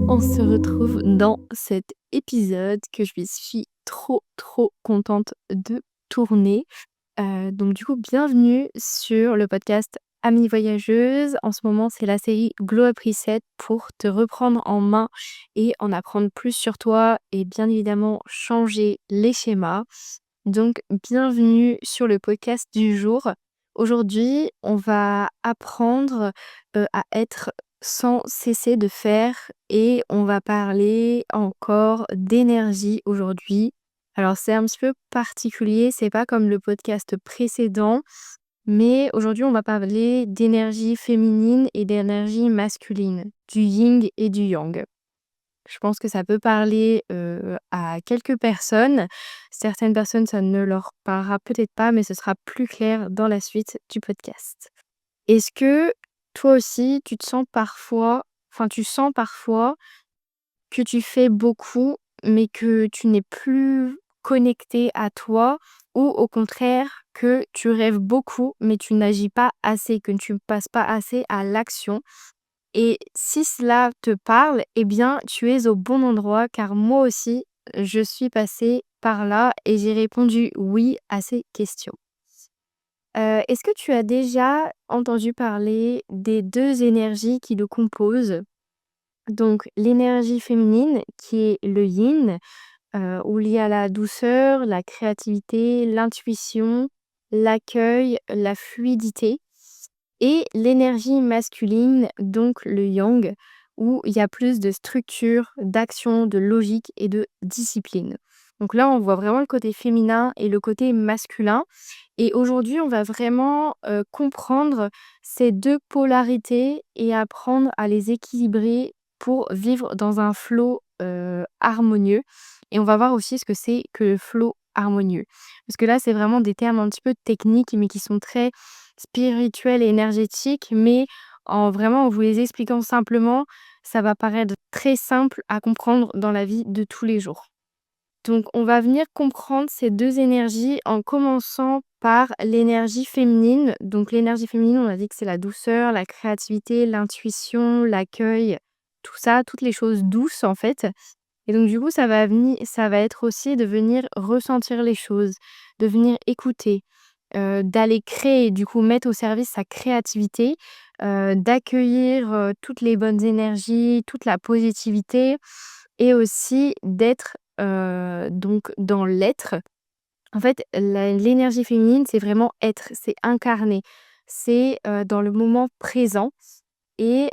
on se retrouve dans cet épisode que je suis trop contente de tourner. Donc du coup, bienvenue sur le podcast Amies voyageuses. En ce moment, c'est la série Glow Up Reset pour te reprendre en main et en apprendre plus sur toi et bien évidemment changer les schémas. Donc bienvenue sur le podcast du jour. Aujourd'hui, on va apprendre, à être sans cesser de faire et on va parler encore d'énergie aujourd'hui. Alors c'est un petit peu particulier, c'est pas comme le podcast précédent, mais aujourd'hui on va parler d'énergie féminine et d'énergie masculine, du yin et du yang. Je pense que ça peut parler, à quelques personnes. Certaines personnes, ça ne leur parlera peut-être pas, mais ce sera plus clair dans la suite du podcast. Est-ce que toi aussi, tu sens parfois que tu fais beaucoup, mais que tu n'es plus connecté à toi ou au contraire que tu rêves beaucoup, mais tu n'agis pas assez, que tu ne passes pas assez à l'action? Et si cela te parle, eh bien, tu es au bon endroit car moi aussi, je suis passée par là et j'ai répondu oui à ces questions. Est-ce que tu as déjà entendu parler des 2 énergies qui le composent? Donc l'énergie féminine qui est le yin, où il y a la douceur, la créativité, l'intuition, l'accueil, la fluidité et l'énergie masculine, donc le yang, où il y a plus de structure, d'action, de logique et de discipline. Donc là, on voit vraiment le côté féminin et le côté masculin. Et aujourd'hui, on va vraiment comprendre ces 2 polarités et apprendre à les équilibrer pour vivre dans un flow harmonieux. Et on va voir aussi ce que c'est que le flow harmonieux. Parce que là, c'est vraiment des termes un petit peu techniques, mais qui sont très spirituels et énergétiques. Mais en vous les expliquant simplement, ça va paraître très simple à comprendre dans la vie de tous les jours. Donc, on va venir comprendre ces 2 énergies en commençant par l'énergie féminine. Donc, l'énergie féminine, on a dit que c'est la douceur, la créativité, l'intuition, l'accueil, tout ça, toutes les choses douces en fait. Et donc, du coup, ça va être aussi de venir ressentir les choses, de venir écouter, d'aller créer, du coup, mettre au service sa créativité, d'accueillir toutes les bonnes énergies, toute la positivité et aussi d'être donc dans l'être. En fait, l'énergie féminine, c'est vraiment être, c'est incarner, c'est dans le moment présent. Et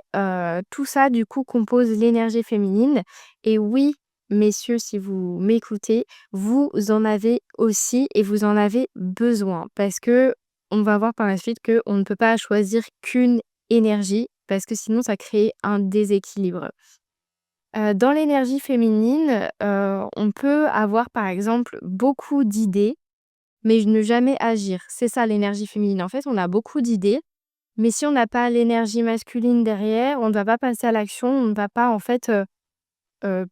tout ça, du coup, compose l'énergie féminine. Et oui, messieurs, si vous m'écoutez, vous en avez aussi et vous en avez besoin. Parce que on va voir par la suite qu'on ne peut pas choisir qu'une énergie, parce que sinon ça crée un déséquilibre. Dans l'énergie féminine, on peut avoir, par exemple, beaucoup d'idées, mais ne jamais agir. C'est ça l'énergie féminine. En fait, on a beaucoup d'idées, mais si on n'a pas l'énergie masculine derrière, on ne va pas passer à l'action, on ne va pas, en fait,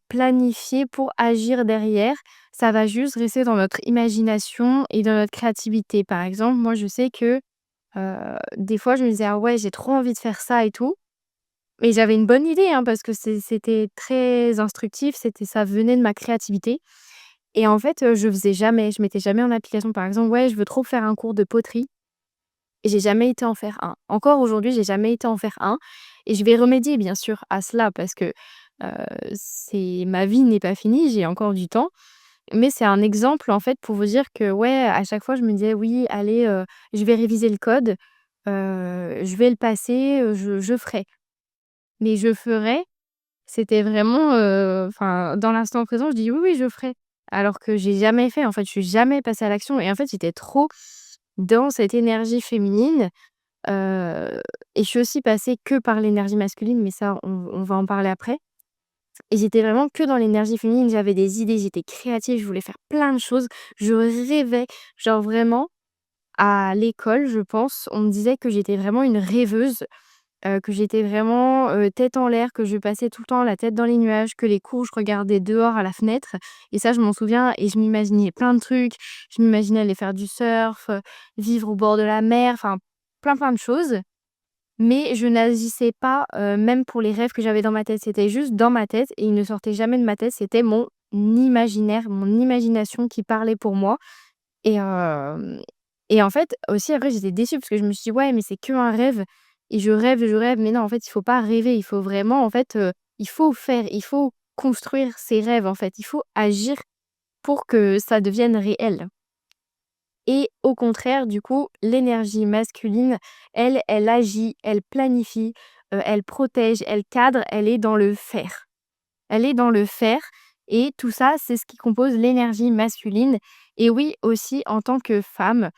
planifier pour agir derrière. Ça va juste rester dans notre imagination et dans notre créativité. Par exemple, moi, je sais que, des fois, je me disais: «Ah ouais, j'ai trop envie de faire ça et tout». Mais j'avais une bonne idée, hein, parce que c'était très instructif, ça venait de ma créativité et en fait, je mettais jamais en application. Par exemple, ouais, je veux trop faire un cours de poterie et j'ai jamais été en faire un. Encore aujourd'hui, j'ai jamais été en faire un et je vais remédier bien sûr à cela parce que, c'est ma vie n'est pas finie, j'ai encore du temps. Mais c'est un exemple, en fait, pour vous dire que, ouais, à chaque fois, je me disais: «Oui, allez, je vais réviser le code, je vais le passer, je ferai». Mais je ferai, c'était vraiment, enfin, dans l'instant présent, je dis: «Oui, oui, je ferai». Alors que j'ai jamais fait, en fait, je suis jamais passée à l'action et en fait, j'étais trop dans cette énergie féminine, heu et je suis aussi passée que par l'énergie masculine, mais ça, on va en parler après et j'étais vraiment que dans l'énergie féminine. J'avais des idées, j'étais créative, je voulais faire plein de choses. Je rêvais, genre vraiment à l'école, je pense, on me disait que j'étais vraiment une rêveuse. Que j'étais vraiment, tête en l'air, que je passais tout le temps la tête dans les nuages, que les cours, je regardais dehors à la fenêtre et ça, je m'en souviens et je m'imaginais plein de trucs. Je m'imaginais aller faire du surf, vivre au bord de la mer, enfin plein de choses. mais je n'agissais pas, même pour les rêves que j'avais dans ma tête. C'était juste dans ma tête et ils ne sortaient jamais de ma tête. C'était mon imaginaire, mon imagination qui parlait pour moi et en fait, aussi après j'étais déçue parce que je me suis dit: «Ouais, mais c'est qu'un rêve et je rêve». Mais non, en fait, il faut pas rêver, il faut vraiment, en fait, il faut faire, il faut construire ses rêves, en fait. Il faut agir pour que ça devienne réel. Et au contraire, du coup, l'énergie masculine, elle, elle agit, elle planifie, elle protège, elle cadre, elle est dans le faire. Elle est dans le faire et tout ça, c'est ce qui compose l'énergie masculine. Et oui, aussi, en tant que femme,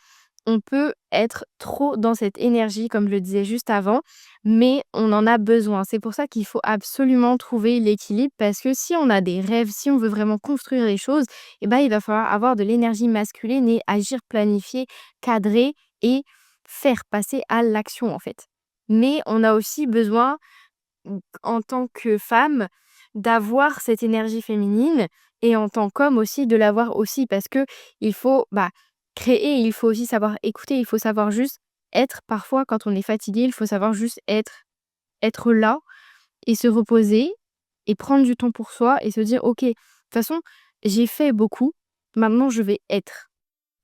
on peut être trop dans cette énergie, comme je le disais juste avant, mais on en a besoin. C'est pour ça qu'il faut absolument trouver l'équilibre parce que si on a des rêves, si on veut vraiment construire les choses, eh ben, il va falloir avoir de l'énergie masculine et agir, planifier, cadrer et faire passer à l'action, en fait. Mais on a aussi besoin, en tant que femme, d'avoir cette énergie féminine et en tant qu'homme aussi, de l'avoir aussi parce que il faut, créer, il faut aussi savoir écouter, il faut savoir juste être. Parfois, quand on est fatigué, il faut savoir juste être là et se reposer et prendre du temps pour soi et se dire: «OK, de toute façon, j'ai fait beaucoup, maintenant je vais être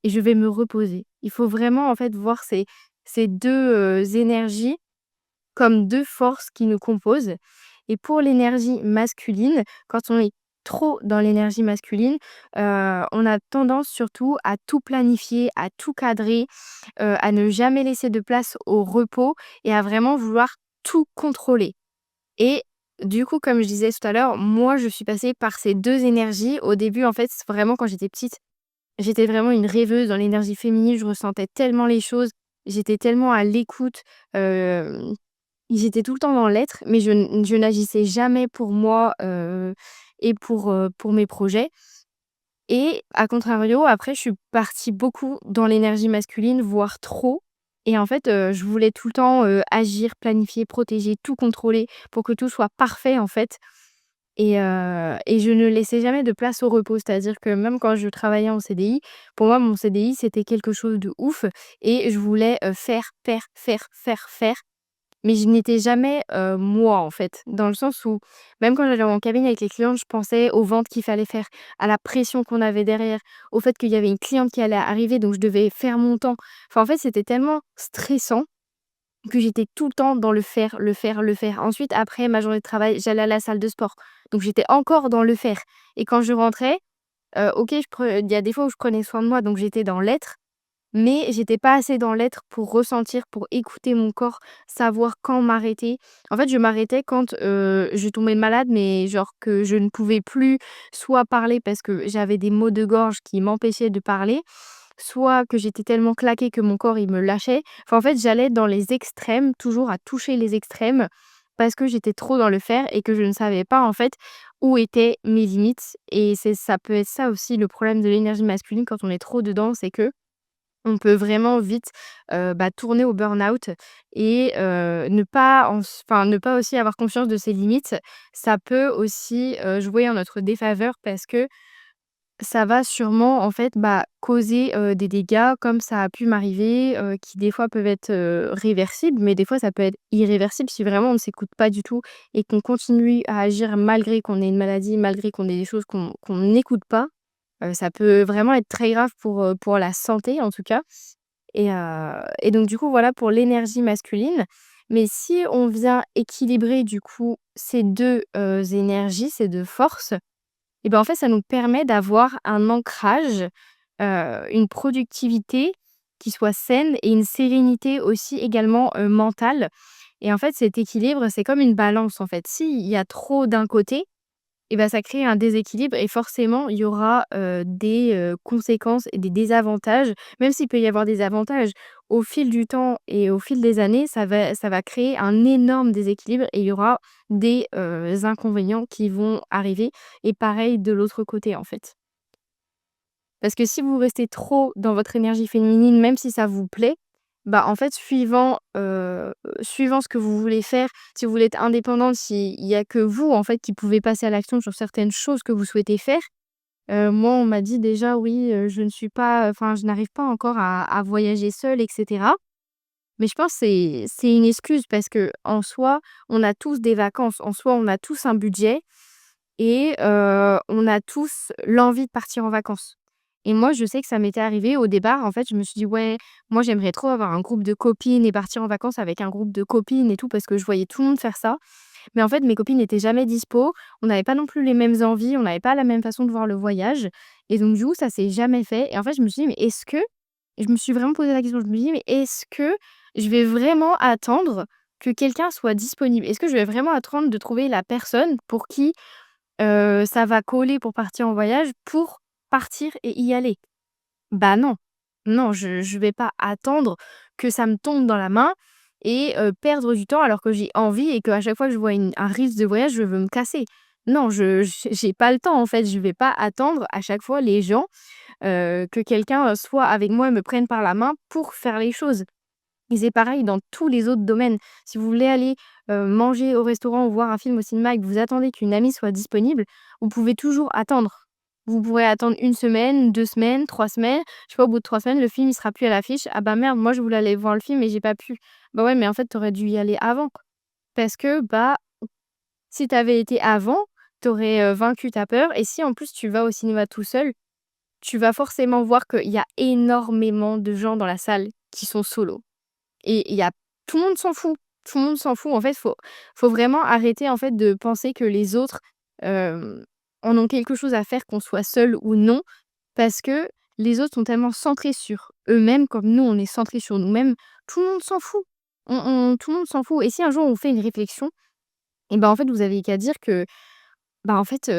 et je vais me reposer». Il faut vraiment, en fait, voir ces 2 énergies comme 2 forces qui nous composent et pour l'énergie masculine, quand on est trop dans l'énergie masculine, on a tendance surtout à tout planifier, à tout cadrer, à ne jamais laisser de place au repos et à vraiment vouloir tout contrôler et du coup, comme je disais tout à l'heure, moi, je suis passée par ces 2 énergies. Au début, en fait, vraiment quand j'étais petite, j'étais vraiment une rêveuse dans l'énergie féminine, je ressentais tellement les choses, j'étais tellement à l'écoute, hem j'étais tout le temps dans l'être, mais je n'agissais jamais pour moi, et pour mes projets et à contrario, après, je suis partie beaucoup dans l'énergie masculine, voire trop et en fait, je voulais tout le temps, agir, planifier, protéger, tout contrôler pour que tout soit parfait, en fait et je ne laissais jamais de place au repos. C'est-à-dire que même quand je travaillais en CDI, pour moi, mon CDI, c'était quelque chose de ouf et je voulais, faire, faire, faire, faire, faire mais je n'étais jamais, moi, en fait. Dans le sens où, même quand j'allais en cabine avec les clients, je pensais aux ventes qu'il fallait faire, à la pression qu'on avait derrière, au fait qu'il y avait une cliente qui allait arriver, donc je devais faire mon temps. Enfin, en fait, c'était tellement stressant que j'étais tout le temps dans le faire, le faire, le faire. Ensuite, après ma journée de travail, j'allais à la salle de sport. Donc j'étais encore dans le faire et quand je rentrais, OK, il y a des fois où je prenais soin de moi, donc j'étais dans l'être mais j'étais pas assez dans l'être pour ressentir, pour écouter mon corps, savoir quand m'arrêter. En fait, je m'arrêtais quand, je tombais malade, mais genre que je ne pouvais plus soit parler parce que j'avais des maux de gorge qui m'empêchaient de parler, soit que j'étais tellement claquée que mon corps, il me lâchait. Enfin, en fait, j'allais dans les extrêmes, toujours à toucher les extrêmes parce que j'étais trop dans le faire et que je ne savais pas, en fait, où étaient mes limites et c'est ça peut être ça aussi le problème de l'énergie masculine quand on est trop dedans, c'est que on peut vraiment vite, tourner au burn-out et ne pas aussi avoir conscience de ses limites. Ça peut aussi, jouer en notre défaveur parce que ça va sûrement, en fait, causer, des dégâts comme ça a pu m'arriver, qui des fois peuvent être, réversibles, mais des fois ça peut être irréversible si vraiment on ne s'écoute pas du tout et qu'on continue à agir malgré qu'on ait une maladie, malgré qu'on ait des choses qu'on n'écoute pas. Ça peut vraiment être très grave pour la santé en tout cas et donc du coup voilà pour l'énergie masculine. Mais si on vient équilibrer du coup ces 2 énergies, ces 2 forces et ben, en fait ça nous permet d'avoir un ancrage, une productivité qui soit saine et une sérénité aussi également, mentale et en fait cet équilibre, c'est comme une balance en fait. S'il y a trop d'un côté et bah, ça crée un déséquilibre et forcément, il y aura, des, conséquences et des désavantages. Même s'il peut y avoir des avantages, au fil du temps et au fil des années, ça va créer un énorme déséquilibre et il y aura des, inconvénients qui vont arriver et pareil de l'autre côté, en fait. Parce que si vous restez trop dans votre énergie féminine, même si ça vous plaît, en fait, suivant ce que vous voulez faire, si vous voulez être indépendante, s'il y a que vous, en fait, qui pouvez passer à l'action sur certaines choses que vous souhaitez faire. Moi, on m'a dit déjà: «Oui, je n'arrive pas encore à voyager seule et cetera». Mais je pense que c'est une excuse parce que en soi, on a tous des vacances. En soi, on a tous un budget et on a tous l'envie de partir en vacances. Et moi, je sais que ça m'était arrivé au départ, en fait, je me suis dit: «Ouais, moi j'aimerais trop avoir un groupe de copines et partir en vacances avec un groupe de copines et tout» parce que je voyais tout le monde faire ça. Mais en fait, mes copines n'étaient jamais dispo, on n'avait pas non plus les mêmes envies, on n'avait pas la même façon de voir le voyage et donc du coup, ça s'est jamais fait et en fait, je me suis dit: «Mais est-ce que» et je me suis vraiment posé la question, je me dis: «Mais est-ce que je vais vraiment attendre que quelqu'un soit disponible? Est-ce que je vais vraiment attendre de trouver la personne pour qui, ça va coller pour partir en voyage, pour partir et y aller?» Bah non. Non, je vais pas attendre que ça me tombe dans la main et perdre du temps alors que j'ai envie et qu'à chaque fois que je vois un risque de voyage, je veux me casser. Non, j'ai pas le temps en fait, je vais pas attendre à chaque fois les gens, que quelqu'un, soit avec moi et me prenne par la main pour faire les choses. Et c'est pareil dans tous les autres domaines. Si vous voulez aller, manger au restaurant ou voir un film au cinéma et que vous attendez qu'une amie soit disponible, vous pouvez toujours attendre. Vous pourrez attendre 1 semaine, 2 semaines, 3 semaines. Je sais pas, au bout de 3 semaines, le film il sera plus à l'affiche. «Ah bah merde, moi je voulais aller voir le film et j'ai pas pu». Bah ouais, mais en fait, tu aurais dû y aller avant. Parce que, bah, si tu avais été avant, tu aurais, vaincu ta peur et si en plus tu vas au cinéma tout seul, tu vas forcément voir qu'il y a énormément de gens dans la salle qui sont solos. Et il y a tout le monde s'en fout. Tout le monde s'en fout. En fait, faut vraiment arrêter, en fait, de penser que les autres, hem, en ont quelque chose à faire, qu'on soit seul ou non, parce que les autres sont tellement centrés sur eux-mêmes, comme nous, on est centrés sur nous-mêmes, tout le monde s'en fout. On tout le monde s'en fout et si un jour on fait une réflexion et ben, en fait, vous avez qu'à dire que bah, en fait,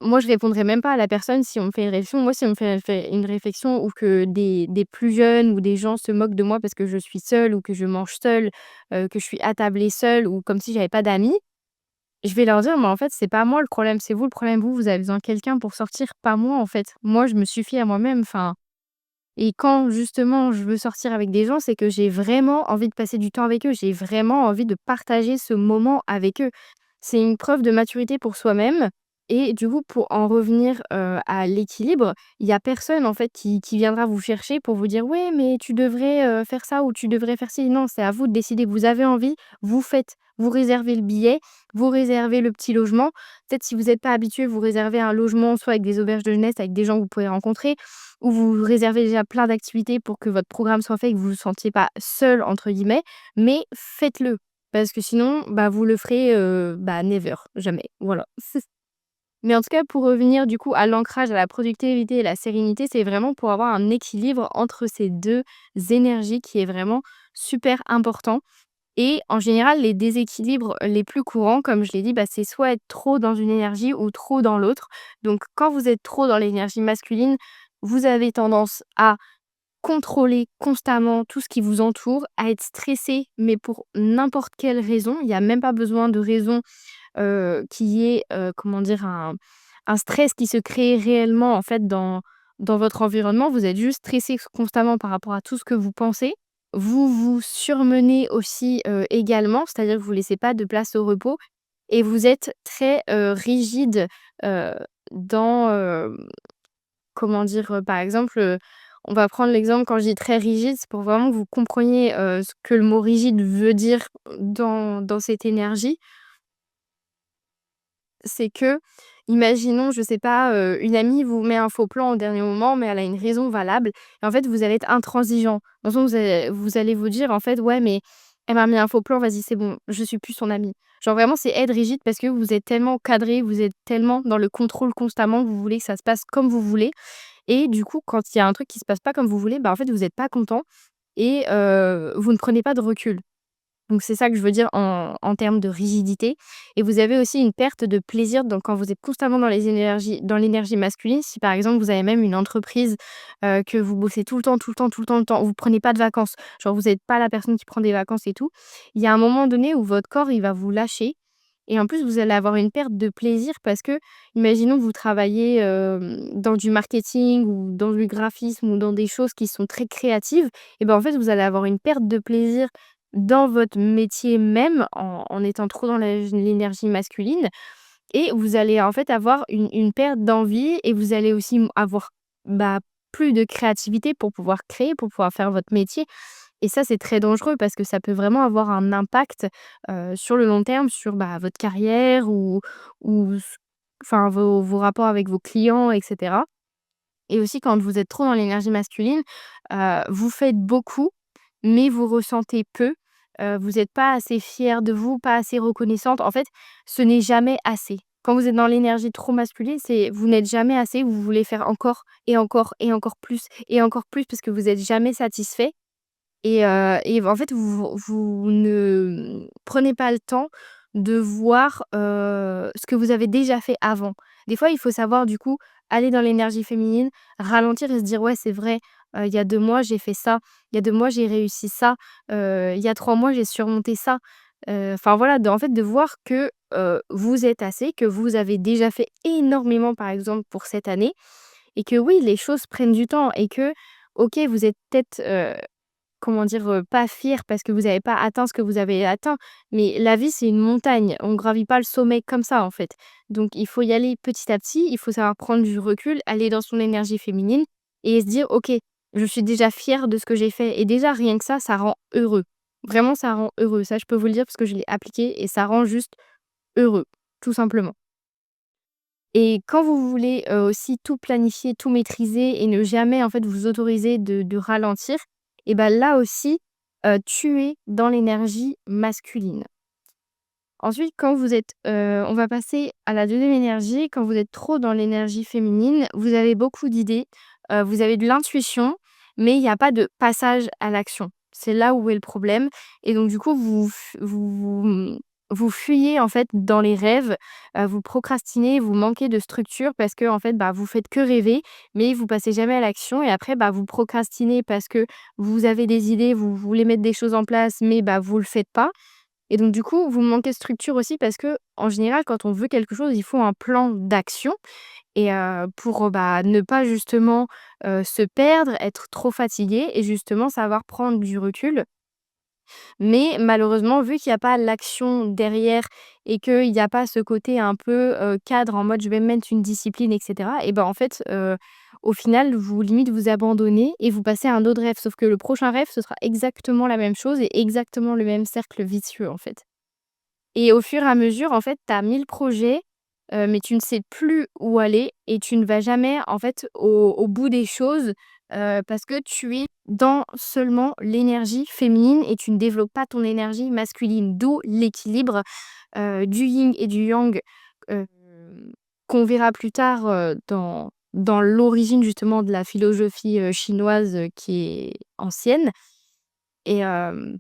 moi, je répondrai même pas à la personne si on me fait une réflexion. Moi, si on me fait une réflexion ou que des plus jeunes ou des gens se moquent de moi parce que je suis seule ou que je mange seule, que je suis attablée seule ou comme si j'avais pas d'amis, je vais leur dire: «Mais en fait, c'est pas moi le problème, c'est vous le problème. Vous avez besoin de quelqu'un pour sortir, pas moi, en fait. Moi, je me suffis à moi-même». Enfin et quand justement je veux sortir avec des gens, c'est que j'ai vraiment envie de passer du temps avec eux. J'ai vraiment envie de partager ce moment avec eux. C'est une preuve de maturité pour soi-même et du coup, pour en revenir, à l'équilibre, il y a personne en fait qui viendra vous chercher pour vous dire: «Ouais, mais tu devrais, faire ça ou tu devrais faire ci». Non, c'est à vous de décider. Vous avez envie, vous faites. Vous réservez le billet, vous réservez le petit logement. Peut-être si vous n'êtes pas habitué, vous réservez un logement soit avec des auberges de jeunesse, avec des gens que vous pouvez rencontrer ou vous réservez déjà plein d'activités pour que votre programme soit fait et que vous vous sentiez pas «seul» entre guillemets, mais faites-le. Parce que sinon, bah, vous le ferez, bah, never, jamais, voilà. Mais en tout cas, pour revenir du coup à l'ancrage, à la productivité et la sérénité, c'est vraiment pour avoir un équilibre entre ces 2 énergies qui est vraiment super important et en général, les déséquilibres les plus courants, comme je l'ai dit, bah, c'est soit être trop dans une énergie ou trop dans l'autre. Donc quand vous êtes trop dans l'énergie masculine, vous avez tendance à contrôler constamment tout ce qui vous entoure, à être stressé, mais pour n'importe quelle raison. Il y a même pas besoin de raison, qui est, comment dire? Un stress qui se crée réellement, en fait, dans votre environnement. Vous êtes juste stressé constamment par rapport à tout ce que vous pensez. Vous vous surmenez aussi, également, c'est-à-dire que vous laissez pas de place au repos et vous êtes très, rigide, heu, dans, comment dire? Par exemple, on va prendre l'exemple quand je dis très rigide, c'est pour vraiment que vous compreniez, ce que le mot rigide veut dire dans cette énergie. C'est que, imaginons, je sais pas, une amie vous met un faux plan au dernier moment, mais elle a une raison valable et en fait, vous allez être intransigeant. Dans le sens où vous allez vous dire, en fait: «Ouais, mais elle m'a mis un faux plan, vas-y, c'est bon, je suis plus son amie». Genre vraiment, c'est être rigide parce que vous êtes tellement cadré, vous êtes tellement dans le contrôle constamment que vous voulez que ça se passe comme vous voulez et du coup, quand il y a un truc qui se passe pas comme vous voulez, bah, en fait, vous êtes pas content et vous ne prenez pas de recul. Donc c'est ça que je veux dire en termes de rigidité et vous avez aussi une perte de plaisir donc quand vous êtes constamment dans l'énergie masculine, si par exemple vous avez même une entreprise, que vous bossez tout le temps, tout le temps, tout le temps, tout le temps, vous prenez pas de vacances, genre vous êtes pas la personne qui prend des vacances et tout, il y a un moment donné où votre corps il va vous lâcher et en plus vous allez avoir une perte de plaisir parce que imaginons que vous travaillez, dans du marketing ou dans du graphisme ou dans des choses qui sont très créatives et ben en fait vous allez avoir une perte de plaisir dans votre métier même, en étant trop dans l'énergie masculine et vous allez, en fait, avoir une perte d'envie et vous allez aussi avoir, bah, plus de créativité pour pouvoir créer, pour pouvoir faire votre métier et ça, c'est très dangereux parce que ça peut vraiment avoir un impact, sur le long terme sur, bah, votre carrière ou s enfin vos rapports avec vos clients et cetera. Et aussi quand vous êtes trop dans l'énergie masculine, vous faites beaucoup, mais vous ressentez peu. Vous êtes pas assez fière de vous, pas assez reconnaissante. En fait, ce n'est jamais assez. Quand vous êtes dans l'énergie trop masculine, c'est vous n'êtes jamais assez, vous voulez faire encore et encore et encore plus parce que vous êtes jamais satisfait et en fait, vous ne prenez pas le temps de voir, ce que vous avez déjà fait avant. Des fois, il faut savoir du coup aller dans l'énergie féminine, ralentir et se dire: «Ouais, c'est vrai, il y a 2 mois, j'ai fait ça. Il y a 2 mois, j'ai réussi ça. Il y a 3 mois, j'ai surmonté ça». Enfin voilà, en fait, de voir que, vous êtes assez, que vous avez déjà fait énormément, par exemple, pour cette année et que oui, les choses prennent du temps et que, OK, vous êtes peut-être, comment dire? Pas fier parce que vous avez pas atteint ce que vous avez atteint, mais la vie, c'est une montagne. On gravit pas le sommet comme ça, en fait. Donc il faut y aller petit à petit, il faut savoir prendre du recul, aller dans son énergie féminine et se dire: «OK, je suis déjà fière de ce que j'ai fait» et déjà rien que ça rend heureux. Vraiment, ça rend heureux. Ça, je peux vous le dire parce que je l'ai appliqué et ça rend juste heureux, tout simplement. Et quand vous voulez, aussi tout planifier, tout maîtriser et ne jamais, en fait, vous autoriser de ralentir et ben là aussi, tu es dans l'énergie masculine. Ensuite, quand vous êtes, on va passer à la deuxième énergie, quand vous êtes trop dans l'énergie féminine, vous avez beaucoup d'idées, vous avez de l'intuition, mais il y a pas de passage à l'action. C'est là où est le problème et donc du coup, vous fuyez en fait dans les rêves, vous procrastinez, vous manquez de structure parce que en fait, bah, vous faites que rêver, mais vous passez jamais à l'action et après, bah, vous procrastinez parce que vous avez des idées, vous voulez mettre des choses en place, mais bah, vous le faites pas et donc du coup, vous manquez de structure aussi parce que en général, quand on veut quelque chose, il faut un plan d'action et pour, bah, ne pas justement, se perdre, être trop fatigué et justement savoir prendre du recul. Mais malheureusement, vu qu'il y a pas l'action derrière et qu'il y a pas ce côté un peu, cadre en mode: «Je vais me mettre une discipline» et cetera et ben, en fait, au final, vous limite vous abandonnez et vous passez à un autre rêve. Sauf que le prochain rêve, ce sera exactement la même chose et exactement le même cercle vicieux, en fait. Et au fur et à mesure, en fait, tu as 1000 projets, mais tu ne sais plus où aller et tu ne vas jamais, en fait, au bout des choses, parce que tu es dans seulement l'énergie féminine et tu ne développes pas ton énergie masculine. D'où l'équilibre, du yin et du yang, hem, qu'on verra plus tard, dans l'origine justement de la philosophie, chinoise, qui est ancienne et hem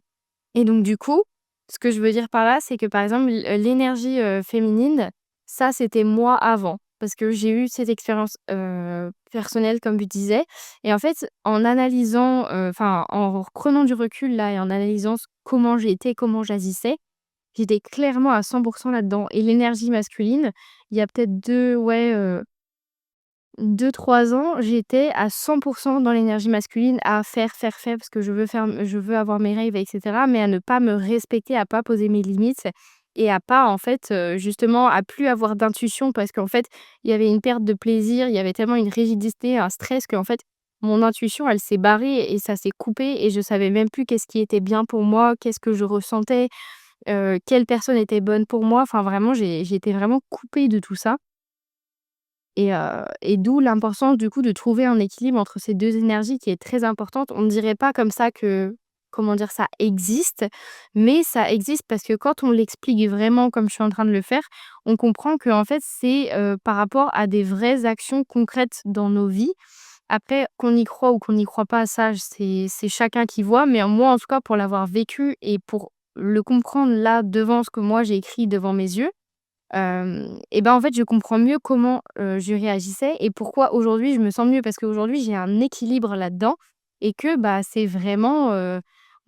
et donc du coup, ce que je veux dire par là, c'est que, par exemple, l'énergie, féminine, ça, c'était moi avant. Parce que j'ai eu cette expérience, personnelle comme je disais et en fait, en analysant, enfin, en prenant du recul là et en analysant comment j'étais, comment j'agissais, j'étais clairement à 100 là-dedans et l'énergie masculine, il y a peut-être 2-3 ans, j'étais à 100 dans l'énergie masculine à faire, faire, faire parce que je veux avoir mes rêves et cetera, mais à ne pas me respecter, à pas poser mes limites et à pas en fait, justement à plus avoir d'intuition parce qu'en fait, il y avait une perte de plaisir, il y avait tellement une rigidité, un stress qu'en fait, mon intuition, elle s'est barrée et ça s'est coupé et je savais même plus qu'est-ce qui était bien pour moi, qu'est-ce que je ressentais, quelle personne était bonne pour moi. Enfin vraiment, j'ai été vraiment coupée de tout ça. Et d'où l'importance du coup de trouver un équilibre entre ces 2 énergies qui est très importante. On ne dirait pas comme ça que, comment dire? Ça existe, mais ça existe parce que quand on l'explique vraiment comme je suis en train de le faire, on comprend qu'en fait c'est, par rapport à des vraies actions concrètes dans nos vies. Après qu'on y croit ou qu'on n'y croit pas, ça c'est chacun qui voit, mais moi en tout cas pour l'avoir vécu et pour le comprendre là devant ce que moi j'ai écrit devant mes yeux, et ben, en fait, je comprends mieux comment, je réagissais et pourquoi aujourd'hui je me sens mieux. Parce qu'aujourd'hui, j'ai un équilibre là-dedans et que, bah, c'est vraiment,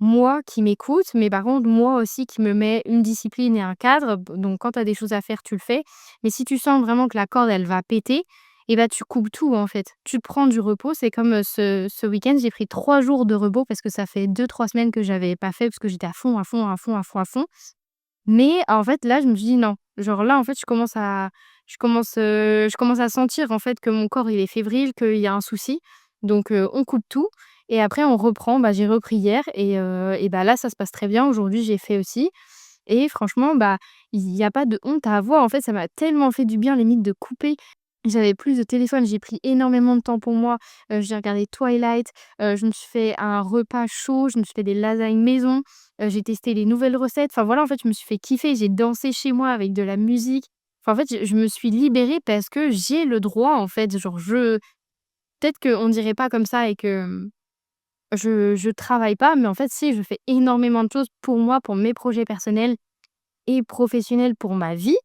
moi qui m'écoute, mais par contre, moi aussi qui me mets une discipline et un cadre. Donc quand tu as des choses à faire, tu le fais. Mais si tu sens vraiment que la corde, elle va péter et ben tu coupes tout, en fait. Tu prends du repos. C'est comme, ce week-end, j'ai pris 3 jours de repos parce que ça fait 2-3 semaines que j'avais pas fait parce que j'étais à fond, à fond, à fond, à fond, à fond. Mais en fait, là, je me suis dit: «Non». Genre là, en fait, je commence à sentir, en fait, que mon corps, il est fébrile, qu'il y a un souci. Donc on coupe tout et après on reprend. Bah, j'ai repris hier et bah, là ça se passe très bien. Aujourd'hui, j'ai fait aussi et franchement, bah, il y a pas de honte à avoir. En fait, ça m'a tellement fait du bien limite de couper. J'avais plus de téléphone, j'ai pris énormément de temps pour moi. J'ai regardé Twilight, je me suis fait un repas chaud, je me suis fait des lasagnes maison, j'ai testé les nouvelles recettes. Enfin voilà, en fait, je me suis fait kiffer, j'ai dansé chez moi avec de la musique. Enfin, en fait, je me suis libérée parce que j'ai le droit, en fait. Genre je peut-être qu'on dirait pas comme ça et que, je travaille pas, mais en fait si, je fais énormément de choses pour moi, pour mes projets personnels et professionnels, pour ma vie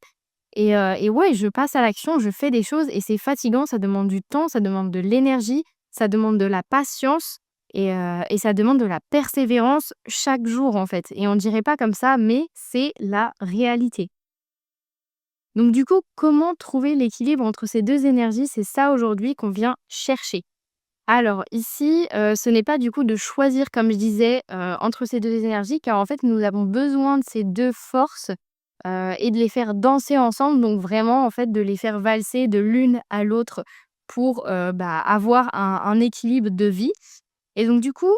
et ouais, je passe à l'action, je fais des choses et c'est fatigant, ça demande du temps, ça demande de l'énergie, ça demande de la patience et ça demande de la persévérance chaque jour, en fait et on dirait pas comme ça, mais c'est la réalité. Donc du coup, comment trouver l'équilibre entre ces 2 énergies? C'est ça aujourd'hui qu'on vient chercher. Alors ici, ce n'est pas du coup de choisir comme je disais, entre ces 2 énergies car en fait nous avons besoin de ces 2 forces, et de les faire danser ensemble donc vraiment en fait de les faire valser de l'une à l'autre pour, bah, avoir un équilibre de vie et donc du coup,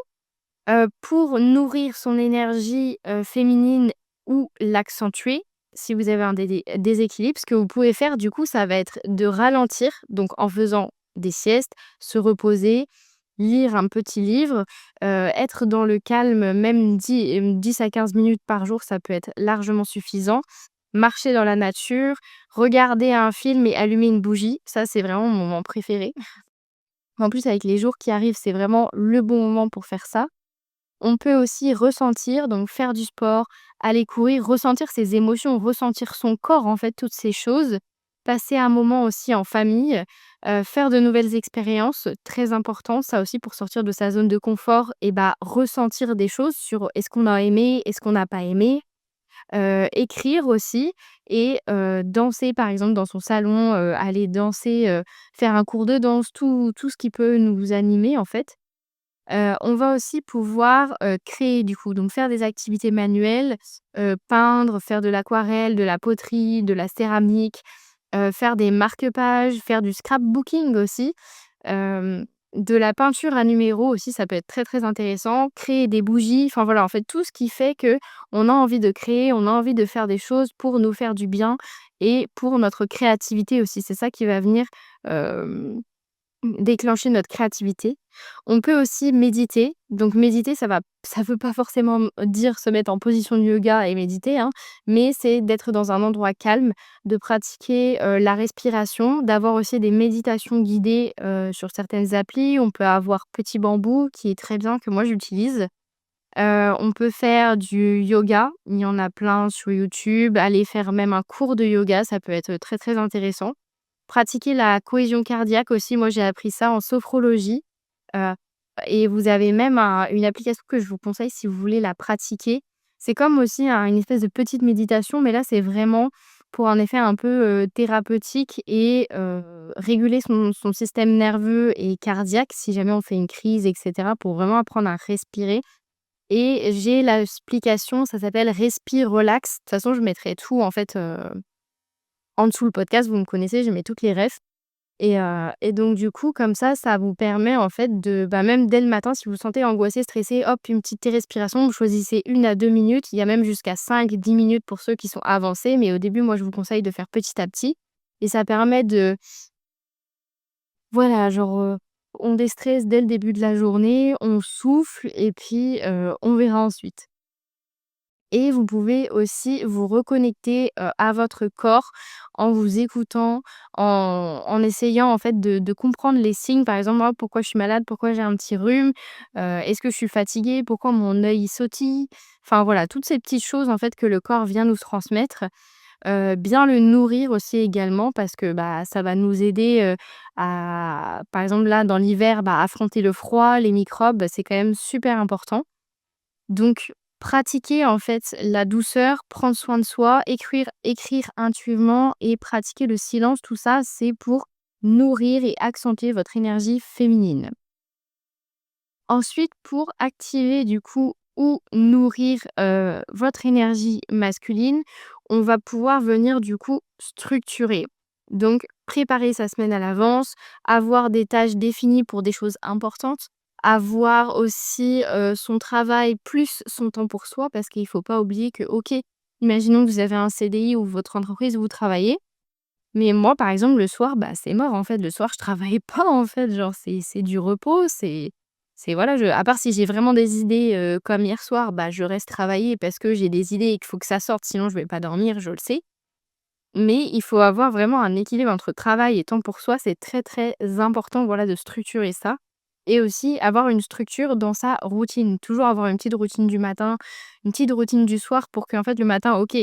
pour nourrir son énergie, féminine ou l'accentuer, si vous avez un déséquilibre, ce que vous pouvez faire du coup, ça va être de ralentir, donc en faisant des siestes, se reposer, lire un petit livre, être dans le calme, même 10 à 15 minutes par jour, ça peut être largement suffisant. Marcher dans la nature, regarder un film et allumer une bougie, ça c'est vraiment mon moment préféré. En plus avec les jours qui arrivent, c'est vraiment le bon moment pour faire ça. On peut aussi ressentir, donc faire du sport, aller courir, ressentir ses émotions, ressentir son corps, en fait, toutes ces choses. Passer un moment aussi en famille, faire de nouvelles expériences, très important, ça aussi pour sortir de sa zone de confort et bah, ressentir des choses sur est-ce qu'on a aimé, est-ce qu'on n'a pas aimé. Écrire aussi et danser par exemple dans son salon, aller danser, faire un cours de danse, tout ce qui peut nous animer en fait. On va aussi pouvoir, créer du coup, donc faire des activités manuelles, peindre, faire de l'aquarelle, de la poterie, de la céramique, faire des marque-pages, faire du scrapbooking aussi, hem, de la peinture à numéros aussi, ça peut être très, très intéressant. Créer des bougies, enfin voilà, en fait, tout ce qui fait que on a envie de créer, on a envie de faire des choses pour nous faire du bien et pour notre créativité aussi. C'est ça qui va venir, hem déclencher notre créativité. On peut aussi méditer. Donc méditer, ça veut pas forcément dire se mettre en position de yoga et méditer, hein, mais c'est d'être dans un endroit calme, de pratiquer, la respiration, d'avoir aussi des méditations guidées, sur certaines applis. On peut avoir Petit Bambou qui est très bien, que moi j'utilise. On peut faire du yoga, il y en a plein sur YouTube. Aller faire même un cours de yoga, ça peut être très, très intéressant. Pratiquer la cohésion cardiaque aussi, moi j'ai appris ça en sophrologie, heu et vous avez même une application que je vous conseille si vous voulez la pratiquer. C'est comme aussi une espèce de petite méditation, mais là c'est vraiment pour un effet un peu, thérapeutique et réguler son système nerveux et cardiaque si jamais on fait une crise et cetera, pour vraiment apprendre à respirer et j'ai l'application, ça s'appelle Respire Relax. De toute façon, je mettrai tout en fait, en dessous le podcast, vous me connaissez, je mets toutes les refs et donc du coup, comme ça vous permet en fait de bah, même dès le matin, si vous vous sentez angoissé, stressé, hop, une petite respiration, vous choisissez 1 à 2 minutes. Il y a même jusqu'à 5, 10 minutes pour ceux qui sont avancés, mais au début, moi, je vous conseille de faire petit à petit et ça permet de voilà, genre, on déstresse dès le début de la journée, on souffle et puis, on verra ensuite. Et vous pouvez aussi vous reconnecter, à votre corps en vous écoutant, en essayant en fait de comprendre les signes. Par exemple, moi, pourquoi je suis malade? Pourquoi j'ai un petit rhume? Est-ce que je suis fatiguée? Pourquoi mon œil il sautille? Enfin voilà, toutes ces petites choses en fait que le corps vient nous transmettre. Bien le nourrir aussi également parce que, bah, ça va nous aider, à par exemple là, dans l'hiver, bah, affronter le froid, les microbes, bah, c'est quand même super important. Donc, pratiquer en fait la douceur, prendre soin de soi, écrire intuitivement et pratiquer le silence, tout ça, c'est pour nourrir et accentuer votre énergie féminine. Ensuite, pour activer du coup ou nourrir, votre énergie masculine, on va pouvoir venir du coup structurer. Donc préparer sa semaine à l'avance, avoir des tâches définies pour des choses importantes, avoir aussi, son travail plus son temps pour soi parce qu'il faut pas oublier que, OK, imaginons que vous avez un CDI ou votre entreprise où vous travaillez, mais moi, par exemple, le soir, bah, c'est mort, en fait. Le soir, je travaille pas, en fait, genre, c'est du repos, c'est voilà, je à part si j'ai vraiment des idées, comme hier soir, bah, je reste travailler parce que j'ai des idées et qu'il faut que ça sorte, sinon je vais pas dormir, je le sais. Mais il faut avoir vraiment un équilibre entre travail et temps pour soi. C'est très, très important, voilà, de structurer ça et aussi avoir une structure dans sa routine. Toujours avoir une petite routine du matin, une petite routine du soir pour qu'en fait, le matin, OK,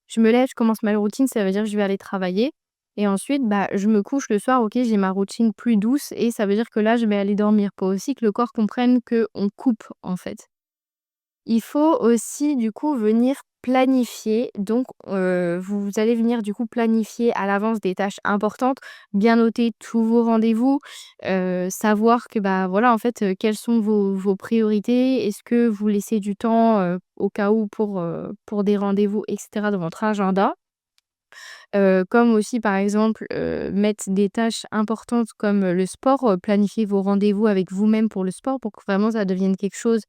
je me lève, je commence ma routine, ça veut dire que je vais aller travailler et ensuite, bah, je me couche le soir, OK, j'ai ma routine plus douce et ça veut dire que là, je vais aller dormir pour aussi que le corps comprenne qu'on coupe, en fait. Il faut aussi du coup venir planifier donc vous allez venir du coup planifier à l'avance des tâches importantes, bien noter tous vos rendez-vous, savoir que, bah, voilà en fait, quelles sont vos priorités. Est-ce que vous laissez du temps, au cas où pour des rendez-vous et cetera dans votre agenda? Comme aussi par exemple, mettre des tâches importantes comme, le sport, planifier vos rendez-vous avec vous-même pour le sport pour que vraiment ça devienne quelque chose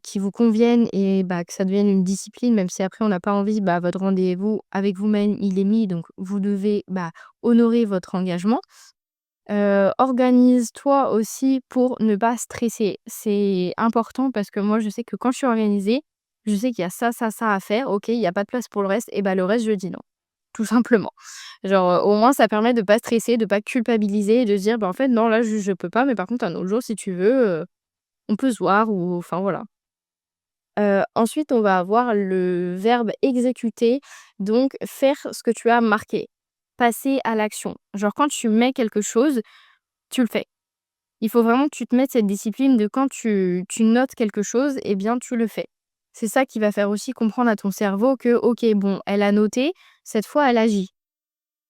qui vous conviennent et bah, que ça devienne une discipline, même si après on n'a pas envie, bah, votre rendez-vous avec vous-même, il est mis, donc vous devez, bah, honorer votre engagement. Organise-toi aussi pour ne pas stresser. C'est important parce que moi, je sais que quand je suis organisée, je sais qu'il y a ça à faire. OK, il y a pas de place pour le reste et bah, le reste, je dis non, tout simplement. Genre, au moins ça permet de pas stresser, de pas culpabiliser et de se dire: «Bah, en fait, non, là, je peux pas, mais par contre un autre jour si tu veux, on peut se voir» ou enfin voilà. Ensuite, on va avoir le verbe exécuter, donc faire ce que tu as marqué. Passer à l'action. Genre quand tu mets quelque chose, tu le fais. Il faut vraiment que tu te mettes cette discipline de quand tu notes quelque chose, eh bien tu le fais. C'est ça qui va faire aussi comprendre à ton cerveau que: «OK, bon, elle a noté, cette fois elle agit».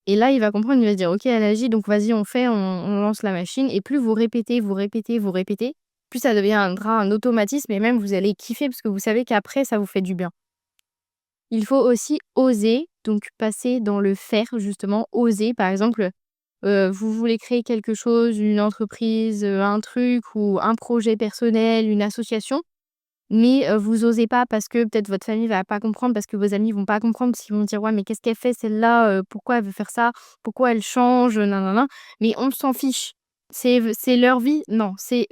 Et là, il va comprendre, il va se dire: «OK, elle agit, donc vas-y, on fait, on lance la machine» et plus vous répétez, vous répétez, vous répétez, plus ça deviendra un automatisme et même vous allez kiffer parce que vous savez qu'après ça vous fait du bien. Il faut aussi oser, donc passer dans le faire justement, oser. Par exemple, vous voulez créer quelque chose, une entreprise, un truc ou un projet personnel, une association. Mais, vous osez pas parce que peut-être votre famille va pas comprendre, parce que vos amis vont pas comprendre, parce qu'ils vont dire: «Ouais, mais qu'est-ce qu'elle fait celle-là? Pourquoi elle veut faire ça? Pourquoi elle change? Nin nin nin». Mais on s'en fiche. C'est leur vie? Non, c'est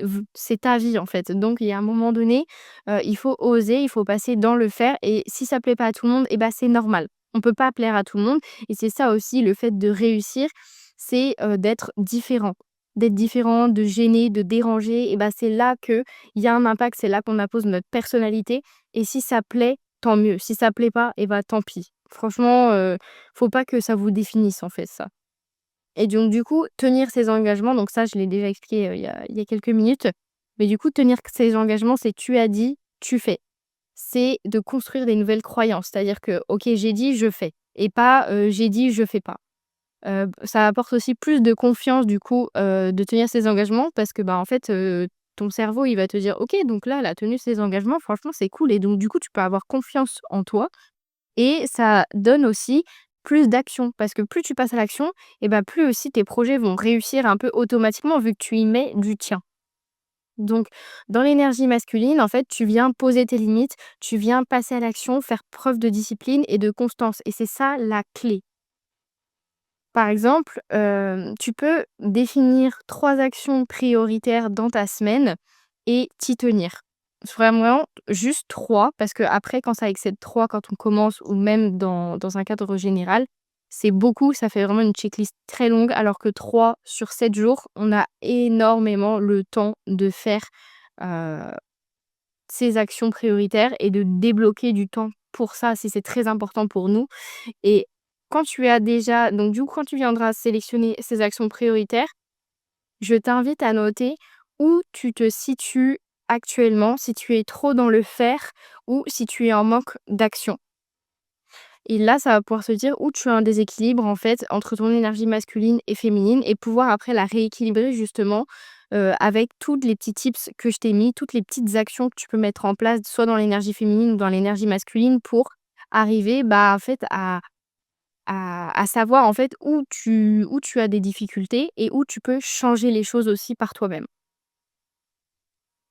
ta vie, en fait. Donc il y a un moment donné, il faut oser, il faut passer dans le faire et si ça plaît pas à tout le monde et bah, c'est normal. On peut pas plaire à tout le monde et c'est ça aussi le fait de réussir, c'est, d'être différent. D'être différent, de gêner, de déranger et bah, c'est là que il y a un impact, c'est là qu'on appose notre personnalité et si ça plaît, tant mieux. Si ça plaît pas et bah, tant pis. Franchement, faut pas que ça vous définisse, en fait, ça. Et donc du coup, tenir ses engagements, donc ça, je l'ai déjà expliqué, il y a quelques minutes, mais du coup, tenir ses engagements, c'est tu as dit, tu fais. C'est de construire des nouvelles croyances, c'est-à-dire que: «OK, j'ai dit, je fais» et pas, «J'ai dit, je fais pas». Ça apporte aussi plus de confiance du coup, de tenir ses engagements parce que, bah, en fait, ton cerveau, il va te dire: «OK, donc là, elle a tenu ses engagements, franchement, c'est cool» et donc du coup, tu peux avoir confiance en toi et ça donne aussi plus d'action parce que plus tu passes à l'action et bah, plus aussi tes projets vont réussir un peu automatiquement vu que tu y mets du tien. Donc dans l'énergie masculine, en fait, tu viens poser tes limites, tu viens passer à l'action, faire preuve de discipline et de constance et c'est ça la clé. Par exemple, tu peux définir 3 actions prioritaires dans ta semaine et t'y tenir. Vraiment juste 3 parce que après quand ça excède 3 quand on commence ou même dans un cadre général, c'est beaucoup, ça fait vraiment une checklist très longue alors que 3 sur 7 jours, on a énormément le temps de faire, heu, ces actions prioritaires et de débloquer du temps pour ça, si c'est très important pour nous. Et quand tu as déjà donc du coup, quand tu viendras sélectionner ces actions prioritaires, je t'invite à noter où tu te situes actuellement, si tu es trop dans le faire ou si tu es en manque d'action. Et là, ça va pouvoir se dire où tu as un déséquilibre en fait entre ton énergie masculine et féminine et pouvoir après la rééquilibrer justement, avec toutes les petits tips que je t'ai mis, toutes les petites actions que tu peux mettre en place, soit dans l'énergie féminine ou dans l'énergie masculine pour arriver, bah, en fait à savoir en fait où tu as des difficultés et où tu peux changer les choses aussi par toi-même.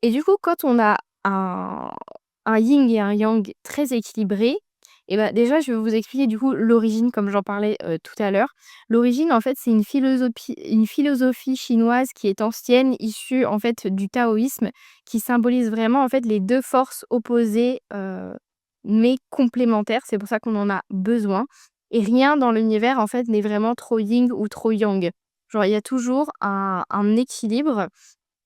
Et du coup, quand on a un yin et un yang très équilibrés, et bah, déjà, je vais vous expliquer du coup l'origine comme j'en parlais, tout à l'heure. L'origine, en fait, c'est une philosophie chinoise qui est ancienne, issue, en fait, du taoïsme, qui symbolise vraiment, en fait, les 2 forces opposées, mais complémentaires. C'est pour ça qu'on en a besoin et rien dans l'univers, en fait, n'est vraiment trop yin ou trop yang. Genre, il y a toujours un équilibre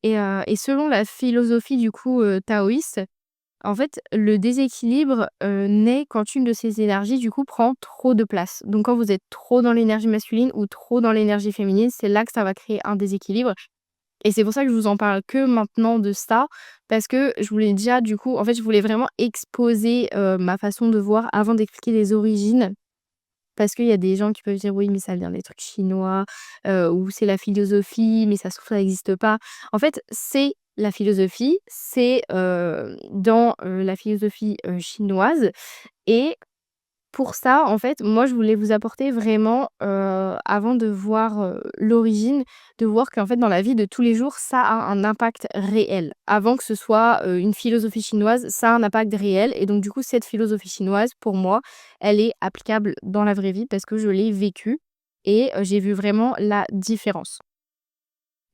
et selon la philosophie du coup, taoïste, en fait, le déséquilibre, naît quand une de ces énergies du coup prend trop de place. Donc quand vous êtes trop dans l'énergie masculine ou trop dans l'énergie féminine, c'est là que ça va créer un déséquilibre et c'est pour ça que je vous en parle que maintenant de ça, parce que je voulais déjà du coup en fait, je voulais vraiment exposer, ma façon de voir avant d'expliquer les origines parce qu'il y a des gens qui peuvent dire: «Oui, mais ça vient des trucs chinois, ou c'est la philosophie, mais ça se trouve ça n'existe pas». En fait, c'est la philosophie, c'est, dans, la philosophie, chinoise et pour ça, en fait, moi, je voulais vous apporter vraiment, avant de voir, l'origine, de voir qu'en fait, dans la vie de tous les jours, ça a un impact réel. Avant que ce soit, une philosophie chinoise, ça a un impact réel et donc du coup, cette philosophie chinoise, pour moi, elle est applicable dans la vraie vie parce que je l'ai vécue et j'ai vu vraiment la différence.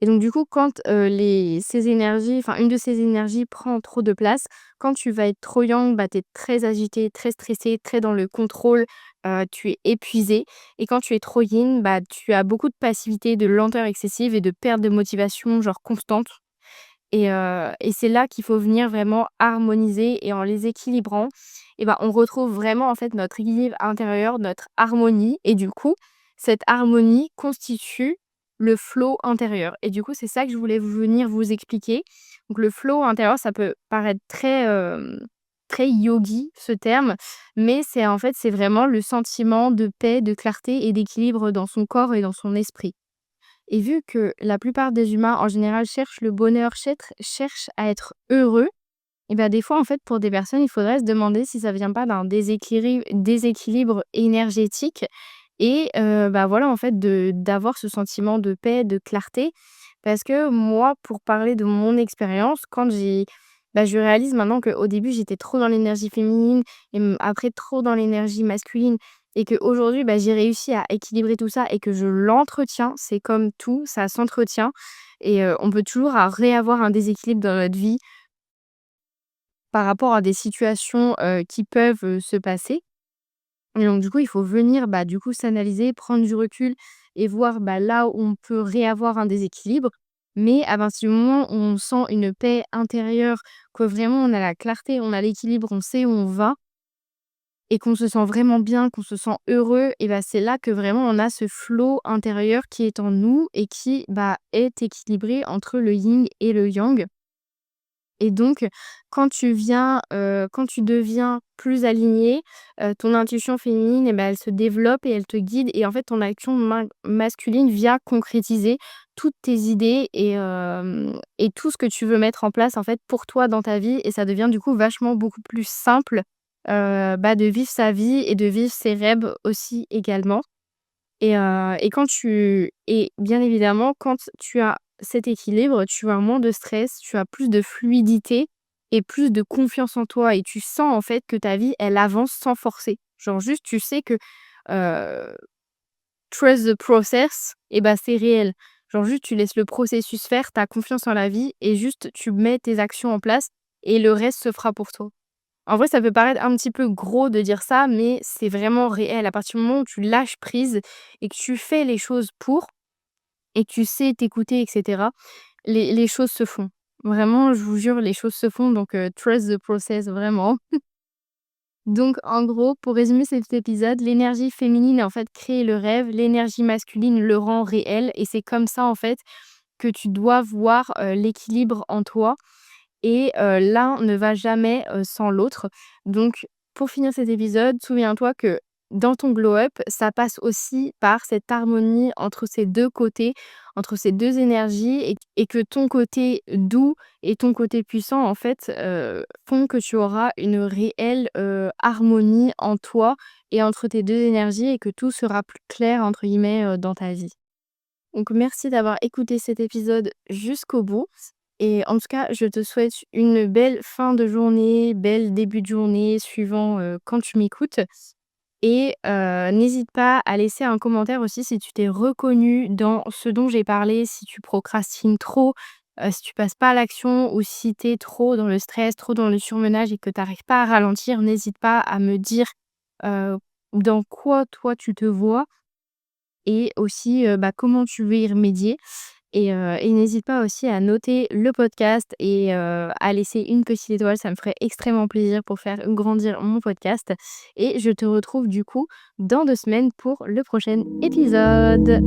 Et donc du coup, quand, ces énergies enfin une de ces énergies prend trop de place, quand tu vas être trop yang, bah, tu es très agité, très stressé, très dans le contrôle, tu es épuisé et quand tu es trop yin, bah, tu as beaucoup de passivité, de lenteur excessive et de perte de motivation, genre constante et c'est là qu'il faut venir vraiment harmoniser et en les équilibrant et bah, on retrouve vraiment en fait notre équilibre intérieur, notre harmonie et du coup, cette harmonie constitue le flow intérieur et du coup, c'est ça que je voulais venir vous expliquer. Donc le flow intérieur, ça peut paraître très, très yogi ce terme, mais c'est en fait, c'est vraiment le sentiment de paix, de clarté et d'équilibre dans son corps et dans son esprit. Et vu que la plupart des humains, en général, cherchent le bonheur, cherchent à être heureux, et ben des fois, en fait, pour des personnes, il faudrait se demander si ça vient pas d'un déséquilibre énergétique et bah, voilà, en fait, d'avoir ce sentiment de paix, de clarté. Parce que moi, pour parler de mon expérience, quand je réalise maintenant qu'au début, j'étais trop dans l'énergie féminine et après trop dans l'énergie masculine et qu'aujourd'hui, bah, j'ai réussi à équilibrer tout ça et que je l'entretiens. C'est comme tout, ça s'entretient et on peut toujours réavoir un déséquilibre dans notre vie par rapport à des situations, qui peuvent, se passer et donc du coup, il faut venir, bah, du coup, s'analyser, prendre du recul et voir, bah, là où on peut réavoir un déséquilibre. Mais à partir du moment où on sent une paix intérieure, que vraiment on a la clarté, on a l'équilibre, on sait où on va et qu'on se sent vraiment bien, qu'on se sent heureux et bah, c'est là que vraiment on a ce flow intérieur qui est en nous et qui, bah, est équilibré entre le yin et le yang. Et donc, quand tu deviens plus aligné, ton intuition féminine et ben elle se développe et elle te guide et en fait ton action masculine vient concrétiser toutes tes idées et tout ce que tu veux mettre en place en fait pour toi dans ta vie et ça devient du coup vachement beaucoup plus simple, bah, de vivre sa vie et de vivre ses rêves aussi également. Et quand tu et bien évidemment, quand tu as cet équilibre, tu as moins de stress, tu as plus de fluidité et plus de confiance en toi et tu sens en fait que ta vie, elle avance sans forcer. Genre juste, tu sais que, heu, trust the process et bah, c'est réel. Genre juste, tu laisses le processus faire, tu as confiance en la vie et juste tu mets tes actions en place et le reste se fera pour toi. En vrai, ça peut paraître un petit peu gros de dire ça, mais c'est vraiment réel. À partir du moment où tu lâches prise et que tu fais les choses pour et que tu sais t'écouter et cetera, les choses se font. Vraiment, je vous jure, les choses se font donc trust the process vraiment. Donc en gros, pour résumer cet épisode, l'énergie féminine, en fait, crée le rêve, l'énergie masculine le rend réel et c'est comme ça, en fait, que tu dois voir, l'équilibre en toi et l'un ne va jamais, sans l'autre. Donc pour finir cet épisode, souviens-toi que dans ton glow up, ça passe aussi par cette harmonie entre ces 2 côtés, entre ces 2 énergies et que ton côté doux et ton côté puissant, en fait, font que tu auras une réelle, harmonie en toi et entre tes 2 énergies et que tout sera «plus clair» entre guillemets, dans ta vie. Donc merci d'avoir écouté cet épisode jusqu'au bout et en tout cas, je te souhaite une belle fin de journée, bel début de journée suivant, quand tu m'écoutes et n'hésite pas à laisser un commentaire aussi si tu t'es reconnu dans ce dont j'ai parlé, si tu procrastines trop, si tu passes pas à l'action ou si tu es trop dans le stress, trop dans le surmenage et que tu arrives pas à ralentir. N'hésite pas à me dire, heu, dans quoi toi tu te vois et aussi, comment tu veux y remédier et n'hésite pas aussi à noter le podcast et à laisser une petite étoile, ça me ferait extrêmement plaisir pour faire grandir mon podcast et je te retrouve du coup dans 2 semaines pour le prochain épisode.